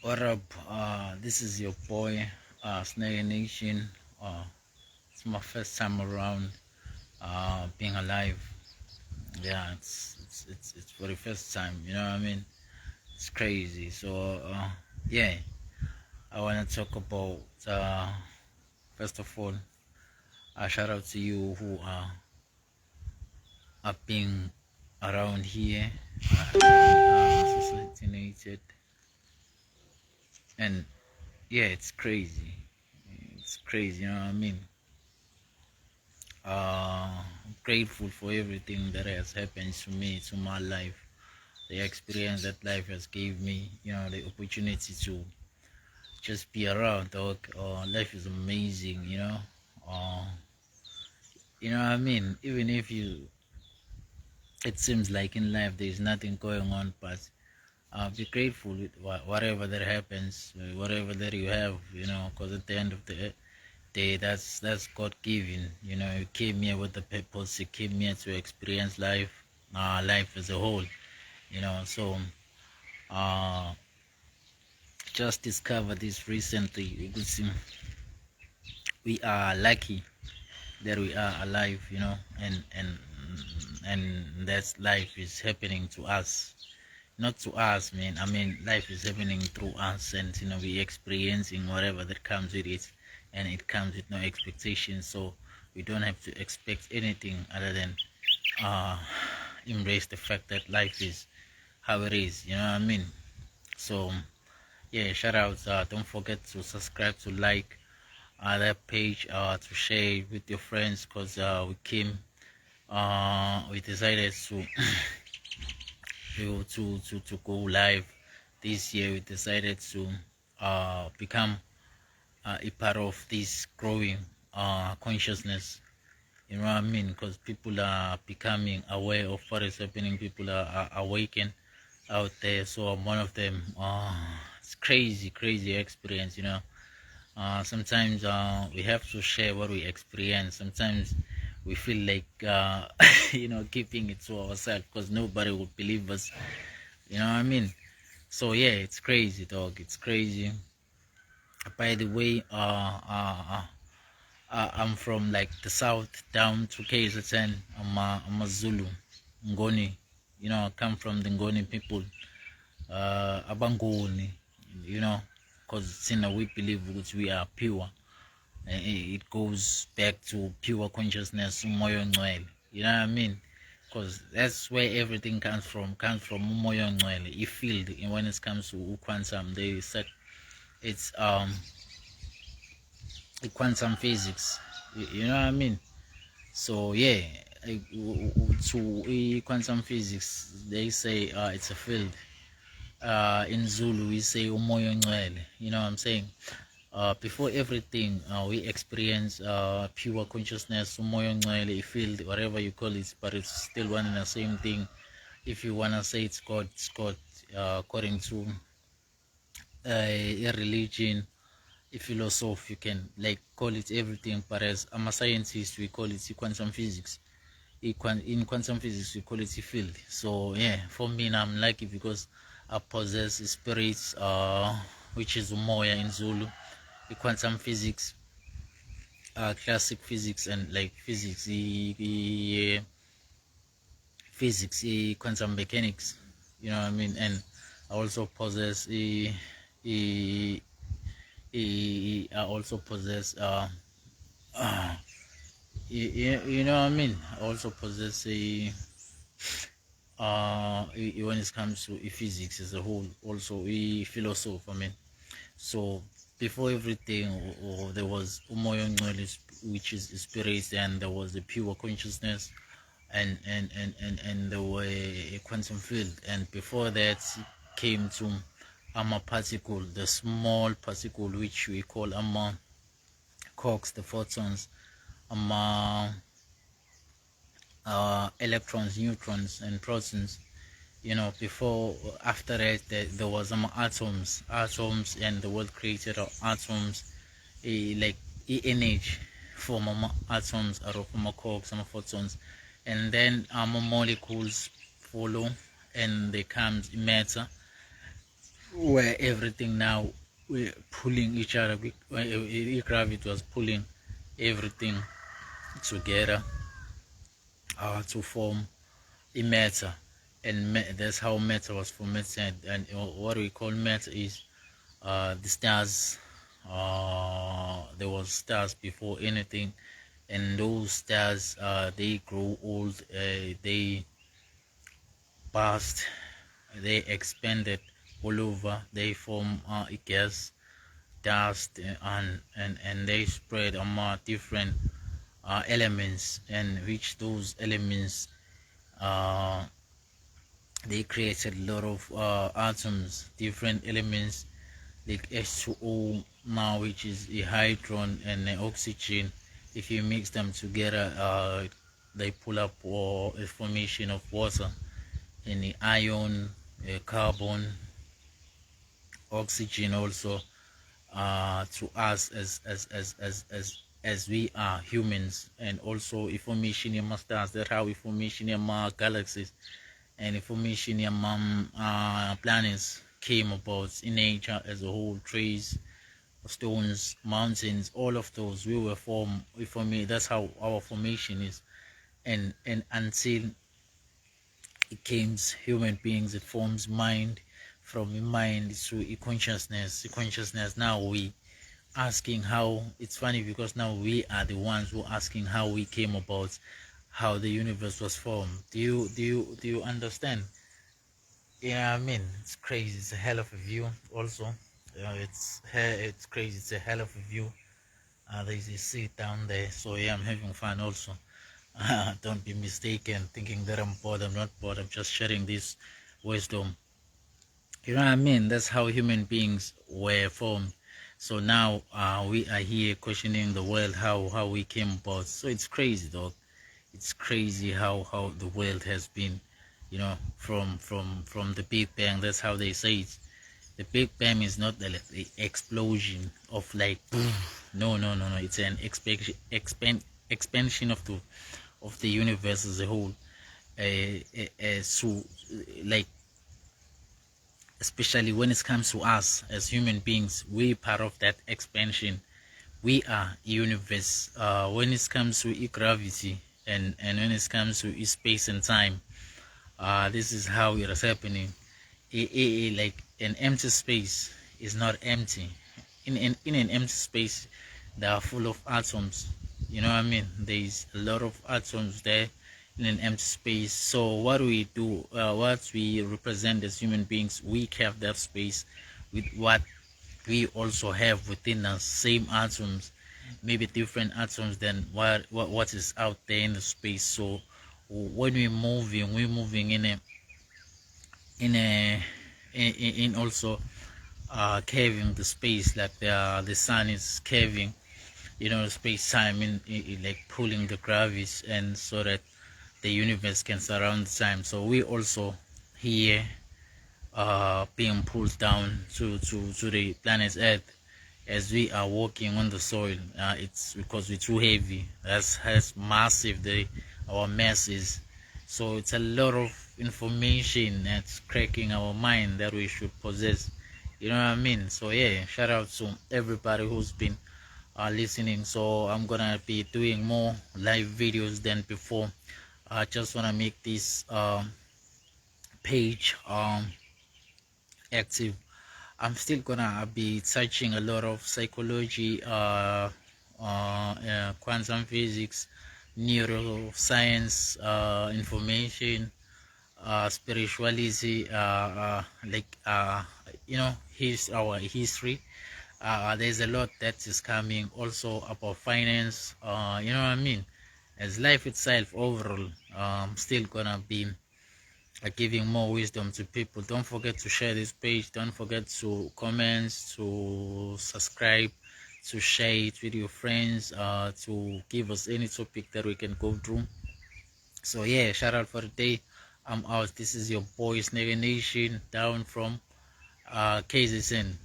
What up? This is your boy, Snake Nation. It's my first time around being alive. Yeah, it's for the first time. You know what I mean? It's crazy. So yeah, I wanna talk about first of all, a shout out to you who are being around here, assassinated, and yeah, it's crazy. It's crazy. You know what I mean? Grateful for everything that has happened to me, to my life, the experience that life has gave me, the opportunity to just be around, dog. Life is amazing, uh, what I mean? Even if it seems like in life there's nothing going on, but be grateful with whatever that happens, whatever that you have, because at the end of the day, that's God given. You came here with the purpose. You came here to experience life, life as a whole. So uh, just discovered this recently. You could see we are lucky that we are alive. And that's life is happening to us. Not to us, man. I mean, life is happening through us, and we experiencing whatever that comes with it, and it comes with no expectation. So we don't have to expect anything other than uh, embrace the fact that life is how it is. You know what I mean? So yeah, shout out. Don't forget to subscribe, to like that page, to share it with your friends, cause we decided to to go live this year. We decided to become a part of this growing consciousness. You know what I mean? Because people are becoming aware of what is happening. People are awakened out there. So I'm one of them. It's crazy experience. Sometimes we have to share what we experience. Sometimes we feel like keeping it to ourselves because nobody will believe us. You know what I mean? So yeah, it's crazy, dog. It's crazy. By the way, I'm from like the south down to KZN. I'm a Zulu, Ngoni. I come from the Ngoni people. Abangoni. Because we believe that we are pure. It goes back to pure consciousness, umoya ongcwele. You know what I mean? Because that's where everything comes from umoya ongcwele. You feel when it comes to quantum, they said it's quantum physics. You know what I mean? So yeah, to quantum physics, they say it's a field. In Zulu, we say umoya ongcwele. You know what I'm saying? Before everything, we experience pure consciousness, umoya ongcwele, field, whatever you call it, but it's still one and the same thing. If you wanna say it's God, it's God. According to a religion, a philosophy, you can like call it everything. But as I'm a scientist, we call it quantum physics. In quantum physics, we call it a field. So yeah, for me, I'm lucky because I possess a spirit, which is umoya in Zulu. The quantum physics, classic physics, and like physics, physics, quantum mechanics. You know what I mean? And I also possess I also possess uh you know what I mean? I also possess when it comes to physics as a whole, also a philosophy. I mean, so before everything, there was umoya ongcwele, which is spirit, and there was the pure consciousness, and there were a quantum field, and before that came to particle, the small particle which we call quarks, the photons, electrons, neutrons, and protons. Before, after that, there was atoms, and the world created atoms, like energy from atoms out of quarks and photons, and then molecules follow, and they comes matter, where everything now we're pulling each other. Gravity was pulling everything together to form a matter, and that's how matter was formatted. And what we call matter is the stars. There was stars before anything, and those stars they grow old. They burst. They expanded all over. They form a gas, dust, and they spread among different elements, and which those elements uh, they created a lot of atoms, different elements like H2O now, which is a hydrogen and an oxygen. If you mix them together, they pull up a formation of water, and the ion, carbon, oxygen also to us as we are humans, and also information in stars. That's how information in galaxies and information among planets came about in nature as a whole. Trees, stones, mountains, all of those we were formed. For me, that's how our formation is, and until it came human beings, it forms mind, from a mind to a consciousness. A consciousness. Now we asking how. It's funny because now we are the ones who are asking how we came about, how the universe was formed. Do you understand? Yeah, I mean, it's crazy. It's a hell of a view. Also, it's crazy. It's a hell of a view. There's a seat down there, so yeah, I'm having fun. Also, don't be mistaken, thinking that I'm bored. I'm not bored. I'm just sharing this wisdom. You know what I mean? That's how human beings were formed. So now we are here questioning the world, how we came about. So it's crazy, dog. It's crazy how the world has been, from the Big Bang. That's how they say it. The Big Bang is not the explosion of like boom. No, no, no, no. It's an expansion of the universe as a whole. So like, especially when it comes to us as human beings, we part of that expansion. We are universe. When it comes to gravity, and when it comes to space and time, this is how it is happening. Like an empty space is not empty. In an empty space, they are full of atoms. You know what I mean? There's a lot of atoms there in an empty space. So what we do, what we represent as human beings, we have that space with what we also have within us, same atoms, maybe different atoms than what is out there in the space. So when we're moving in a in also curving the space, like the sun is curving, space time in like pulling the gravity, and so that the universe can surround the time. So we also here being pulled down to the planet Earth as we are walking on the soil. It's because we're too heavy. That's massive. Our mass is. So it's a lot of information that's cracking our mind that we should possess. You know what I mean? So yeah, shout out to everybody who's been listening. So I'm gonna be doing more live videos than before. I just wanna make this page active. I'm still gonna be touching a lot of psychology, quantum physics, neuroscience, information, spirituality, like his our history. There's a lot that is coming also about finance. You know what I mean? As life itself overall, still gonna be giving more wisdom to people. Don't forget to share this page. Don't forget to comment, to subscribe, to share it with your friends, to give us any topic that we can go through. So yeah, shout out for the day. I'm out. This is your boy Snagger Nation down from KZN.